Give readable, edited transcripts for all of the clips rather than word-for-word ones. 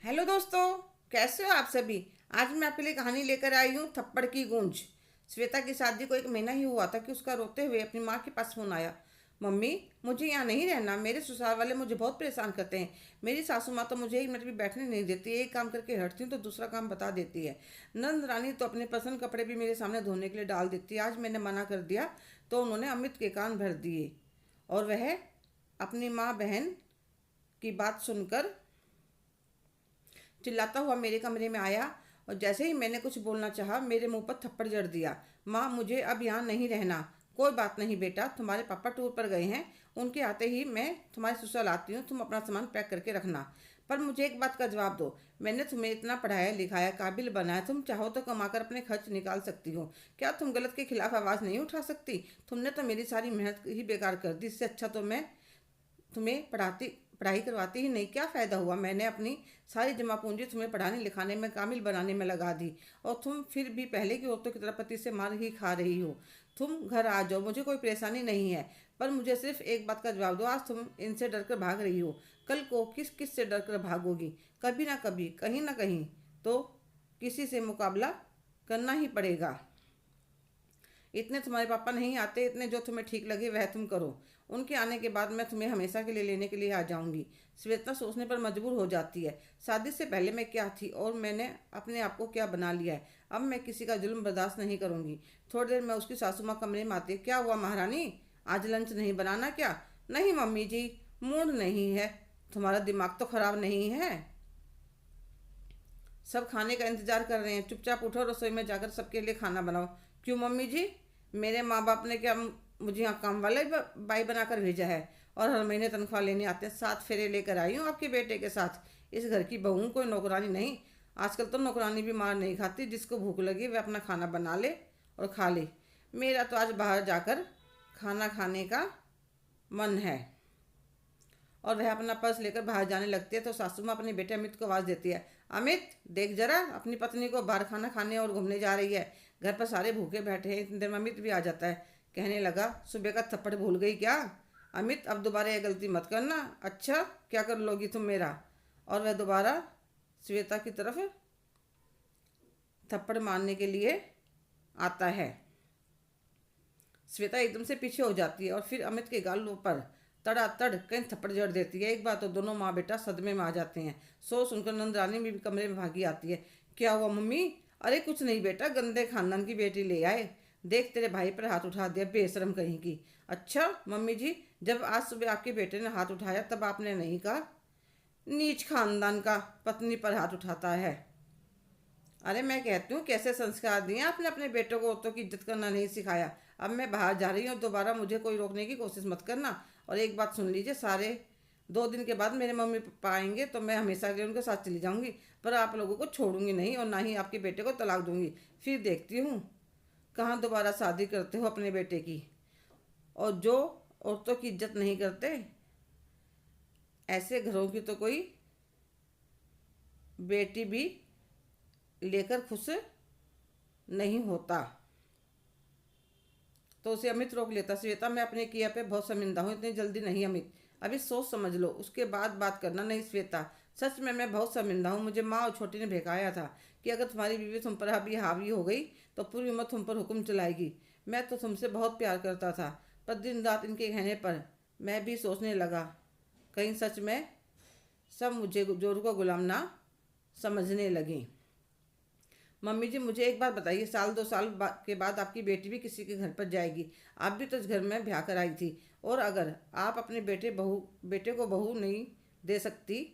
Hello दोस्तों, कैसे हो आप सभी। आज मैं आपके लिए कहानी लेकर आई हूँ, थप्पड़ की गूंज। श्वेता की शादी को एक महीना ही हुआ था कि उसका रोते हुए अपनी माँ के पास फोन आया। मम्मी, मुझे यहाँ नहीं रहना, मेरे ससुराल वाले मुझे बहुत परेशान करते हैं। मेरी सासू माँ तो मुझे एक मिनट भी बैठने नहीं देती, एक काम करके हटती हूँ तो दूसरा काम बता देती है। नंद रानी तो अपने पसंद कपड़े भी मेरे सामने धोने के लिए डाल देती है। आज मैंने मना कर दिया तो उन्होंने अमित के कान भर दिए और वह अपनी माँ बहन की बात सुनकर चिल्लाता हुआ मेरे कमरे में आया। और जैसे ही मैंने कुछ बोलना चाहा, मेरे मुंह पर थप्पड़ जड़ दिया। माँ, मुझे अब यहाँ नहीं रहना। कोई बात नहीं बेटा, तुम्हारे पापा टूर पर गए हैं, उनके आते ही मैं तुम्हारे ससुराल आती हूँ, तुम अपना सामान पैक करके रखना। पर मुझे एक बात का जवाब दो, मैंने तुम्हें इतना पढ़ाया लिखाया, काबिल बनाया, तुम चाहो तो कमाकर अपने खर्च निकाल सकती हो। क्या तुम गलत के खिलाफ आवाज़ नहीं उठा सकती? तुमने तो मेरी सारी मेहनत ही बेकार कर दी। इससे अच्छा तो मैं तुम्हें पढ़ाई करवाती ही नहीं, क्या फ़ायदा हुआ। मैंने अपनी सारी जमा पूंजी तुम्हें पढ़ाने लिखाने में, काबिल बनाने में लगा दी, और तुम फिर भी पहले की औरतों की तरह पति से मार ही खा रही हो। तुम घर आ जाओ, मुझे कोई परेशानी नहीं है, पर मुझे सिर्फ एक बात का जवाब दो। आज तुम इनसे डर कर भाग रही हो, कल को किस किस से डर कर भागोगी? कभी ना कभी, कहीं ना कहीं तो किसी से मुकाबला करना ही पड़ेगा। इतने तुम्हारे पापा नहीं आते, इतने जो तुम्हें ठीक लगे वह तुम करो। उनके आने के बाद मैं तुम्हें हमेशा के लिए लेने के लिए आ जाऊंगी। श्वेता सोचने पर मजबूर हो जाती है। शादी से पहले मैं क्या थी और मैंने अपने आप को क्या बना लिया है। अब मैं किसी का जुल्म बर्दाश्त नहीं करूंगी। थोड़ी देर में उसकी सासू माँ कमरे में आती है। क्या हुआ महारानी, आज लंच नहीं बनाना क्या? नहीं मम्मी जी, मूड नहीं है। तुम्हारा दिमाग तो खराब नहीं है? सब खाने का इंतजार कर रहे हैं, चुपचाप उठो, रसोई में जाकर सबके लिए खाना बनाओ। क्यों मम्मी जी, मेरे माँ बाप ने क्या मुझे यहाँ काम वाला ही बाई बनाकर भेजा है? और हर महीने तनख्वाह लेने आते हैं। 7 फेरे लेकर आई हूँ आपके बेटे के साथ। इस घर की बहू, कोई नौकरानी नहीं। आजकल तो नौकरानी भी मार नहीं खाती, जिसको भूख लगी वह अपना खाना बना ले और खा ले। मेरा तो आज बाहर जाकर खाना खाने का मन है। और वह अपना पर्स लेकर बाहर जाने लगती है तो सासू माँ अपने बेटे अमित को आवाज़ देती है। अमित, देख जरा, अपनी पत्नी को बाहर खाना खाने और घूमने जा रही है। घर पर सारे भूखे बैठे हैं। इतनी देर में अमित भी आ जाता है। कहने लगा, सुबह का थप्पड़ भूल गई क्या? अमित, अब दोबारा यह गलती मत करना। अच्छा, क्या कर लोगी तुम मेरा? और वह दोबारा श्वेता की तरफ थप्पड़ मारने के लिए आता है। श्वेता एकदम से पीछे हो जाती है और फिर अमित के गालों पर तड़ातड़ कई थप्पड़ जड़ देती है। एक बार तो दोनों माँ बेटा सदमे में आ जाते हैं। सो सुनकर नंदरानी भी कमरे में भागी आती है। क्या हुआ मम्मी? अरे कुछ नहीं बेटा, गंदे खानदान की बेटी ले आए। देख, तेरे भाई पर हाथ उठा दिया, बेशरम कहीं की। अच्छा मम्मी जी, जब आज सुबह आपके बेटे ने हाथ उठाया तब आपने नहीं कहा नीच खानदान का पत्नी पर हाथ उठाता है? अरे मैं कहती हूँ, कैसे संस्कार दिए आपने अपने बेटों को, औरतों की इज्जत करना नहीं सिखाया। अब मैं बाहर जा रही हूँ, दोबारा मुझे कोई रोकने की कोशिश मत करना। और एक बात सुन लीजिए, सारे 2 दिन के बाद मेरे मम्मी पापा आएंगे तो मैं हमेशा के लिए उनके साथ चली जाऊंगी, पर आप लोगों को छोड़ूंगी नहीं, और ना ही आपके बेटे को तलाक दूंगी। फिर देखती हूँ कहाँ दोबारा शादी करते हो अपने बेटे की। और जो औरतों की इज्जत नहीं करते, ऐसे घरों की तो कोई बेटी भी लेकर खुश नहीं होता। तो उसे अमित रोक लेता। श्वेता, मैं अपने किया पे बहुत शर्मिंदा हूँ, इतनी जल्दी नहीं अमित, अभी सोच समझ लो, उसके बाद बात करना। नहीं श्वेता, सच में मैं बहुत शर्मिंदा हूँ। मुझे माँ और छोटी ने बहकाया था कि अगर तुम्हारी बीवी तुम पर अभी हावी हो गई तो पूरी उम्र तुम पर हुक्म चलाएगी। मैं तो तुमसे बहुत प्यार करता था, पर दिन रात इनके कहने पर मैं भी सोचने लगा, कहीं सच में सब मुझे जोरू का गुलाम ना समझने लगी। मम्मी जी, मुझे एक बात बताइए, साल 2 साल के बाद आपकी बेटी भी किसी के घर पर जाएगी। आप भी तो इस घर में ब्याह कर आई थी। और अगर आप अपने बेटे को बहू नहीं दे सकती,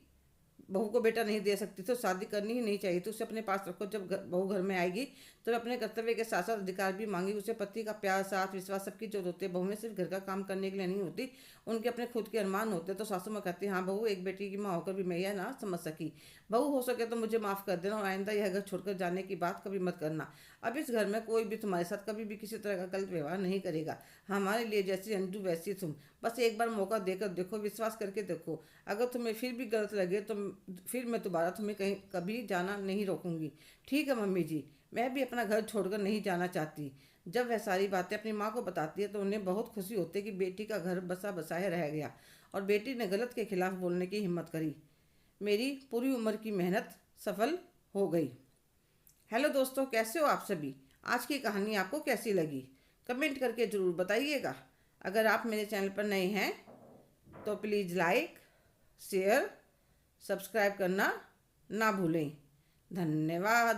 बहू को बेटा नहीं दे सकती, तो शादी करनी ही नहीं चाहिए। तो उसे अपने पास रखो। जब बहू घर में आएगी तो अपने कर्तव्य के साथ साथ अधिकार भी मांगी। उसे पति का प्यार, साथ, विश्वास सबकी जरूरत होती है। बहू में सिर्फ घर का काम करने के लिए नहीं होती, उनके अपने खुद के अरमान होते हैं। तो सासू माँ कहती है, हाँ बहू, एक बेटी की माँ होकर भी मैं यह ना समझ सकी। बहू, हो सके तो मुझे माफ़ कर देना और आइंदा यह घर छोड़कर जाने की बात कभी मत करना। अब इस घर में कोई भी तुम्हारे साथ कभी भी किसी तरह का गलत व्यवहार नहीं करेगा। हमारे लिए जैसी अंजू वैसी तुम। बस एक बार मौका देकर देखो, विश्वास करके देखो। अगर तुम्हें फिर भी गलत लगे तो फिर मैं दोबारा तुम्हें कहीं कभी जाना नहीं रोकूंगी। ठीक है मम्मी जी, मैं भी अपना घर छोड़कर नहीं जाना चाहती। जब वह सारी बातें अपनी माँ को बताती है तो उन्हें बहुत खुशी होती है कि बेटी का घर बसा बसाया रह गया और बेटी ने गलत के खिलाफ बोलने की हिम्मत करी। मेरी पूरी उम्र की मेहनत सफल हो गई। हेलो दोस्तों, कैसे हो आप सभी? आज की कहानी आपको कैसी लगी? कमेंट करके ज़रूर बताइएगा। अगर आप मेरे चैनल पर नए हैं तो प्लीज़ लाइक, शेयर, सब्सक्राइब करना ना भूलें। धन्यवाद।